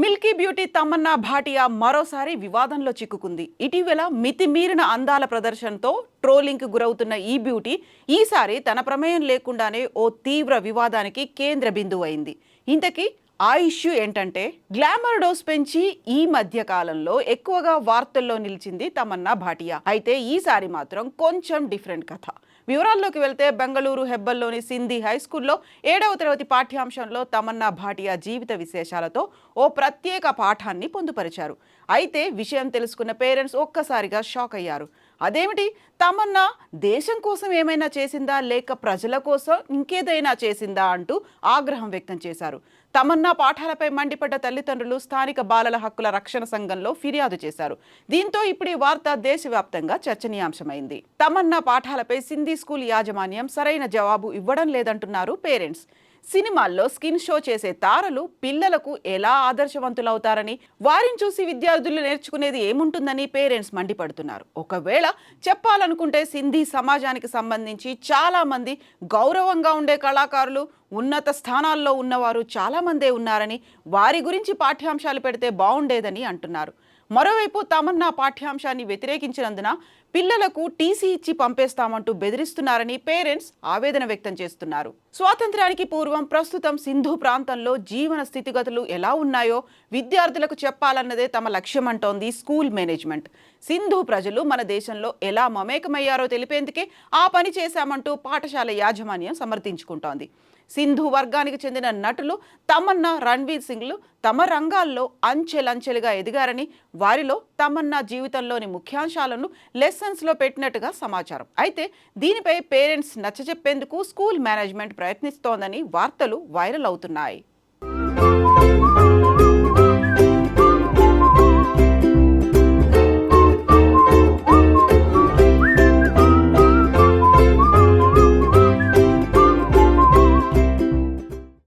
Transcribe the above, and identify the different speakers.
Speaker 1: Milky beauty Tamannaah Bhatia మరోసారి వివాదంలో చిక్కుకుంది. ఇటీవల మితిమీరిన అందాల ప్రదర్శనతో ట్రోలింగ్కి గురవుతున్న ఈ బ్యూటీ ఈసారి తన ప్రమేయం లేకుండానే ఓ తీవ్ర వివాదానికి కేంద్ర బిందువు అయింది. ఇంతకీ ఆ ఇష్యూ ఏంటంటే, గ్లామర్ డోస్ పెంచి ఈ మధ్య కాలంలో ఎక్కువగా వార్తల్లో నిలిచింది తమన్నా భాటియా. అయితే ఈసారి మాత్రం కొంచెం డిఫరెంట్ కథ. వివరాల్లోకి వెళ్తే, బెంగళూరు హెబ్బల్లోని సింధీ హై స్కూల్లో 7వ తరగతి పాఠ్యాంశంలో తమన్నా భాటియా జీవిత విశేషాలతో ఓ ప్రత్యేక పాఠాన్ని పొందుపరిచారు. అయితే విషయం తెలుసుకున్న పేరెంట్స్ ఒక్కసారిగా షాక్ అయ్యారు. అదేమిటి, తమన్నా దేశం కోసం ఏమైనా చేసిందా, లేక ప్రజల కోసం ఇంకేదైనా చేసిందా అంటూ ఆగ్రహం వ్యక్తం చేశారు. తమన్నా పాఠాలపై మండిపడ్డ తల్లిదండ్రులు స్థానిక బాలల హక్కుల రక్షణ సంఘంలో ఫిర్యాదు చేశారు. దీంతో ఇప్పుడు ఈ వార్త దేశవ్యాప్తంగా చర్చనీయాంశమైంది. తమన్నా పాఠాలపై సింధీ స్కూల్ యాజమాన్యం సరైన జవాబు ఇవ్వడం లేదంటున్నారు పేరెంట్స్. సినిమాల్లో స్కిన్ షో చేసే తారలు పిల్లలకు ఎలా ఆదర్శవంతులవుతారని, వారిని చూసి విద్యార్థులు నేర్చుకునేది ఏముంటుందని పేరెంట్స్ మండిపడుతున్నారు. ఒకవేళ చెప్పాలనుకుంటే, సింధీ సమాజానికి సంబంధించి చాలా మంది గౌరవంగా ఉండే కళాకారులు, ఉన్నత స్థానాల్లో ఉన్నవారు చాలా మందే ఉన్నారని, వారి గురించి పాఠ్యాంశాలు పెడితే బాగుండేదని అంటున్నారు. మరోవైపు తమన్నా పాఠ్యాంశాన్ని వ్యతిరేకించినందున పిల్లలకు టీసీ ఇచ్చి పంపేస్తామంటూ బెదిరిస్తున్నారని పేరెంట్స్ ఆవేదన వ్యక్తం చేస్తున్నారు. స్వాతంత్ర్యానికి పూర్వం ప్రస్తుతం సింధు ప్రాంతంలో జీవన స్థితిగతులు ఎలా ఉన్నాయో విద్యార్థులకు చెప్పాలన్నదే తమ లక్ష్యమంటోంది స్కూల్ మేనేజ్మెంట్. సింధు ప్రజలు మన దేశంలో ఎలా మమేకమయ్యారో తెలిపేందుకే ఆ పని చేశామంటూ పాఠశాల యాజమాన్యం సమర్థించుకుంటోంది. సింధు వర్గానికి చెందిన నటులు తమన్నా, రణ్వీర్ సింగ్లు తమ రంగాల్లో అంచెలంచెలుగా ఎదిగారని, వారిలో తమన్నా జీవితంలోని ముఖ్యాంశాలను లెసన్స్లో పెట్టినట్టుగా సమాచారం. అయితే దీనిపై పేరెంట్స్ నచ్చజెప్పేందుకు స్కూల్ మేనేజ్మెంట్ ప్రయత్నిస్తోందని వార్తలు వైరల్ అవుతున్నాయి.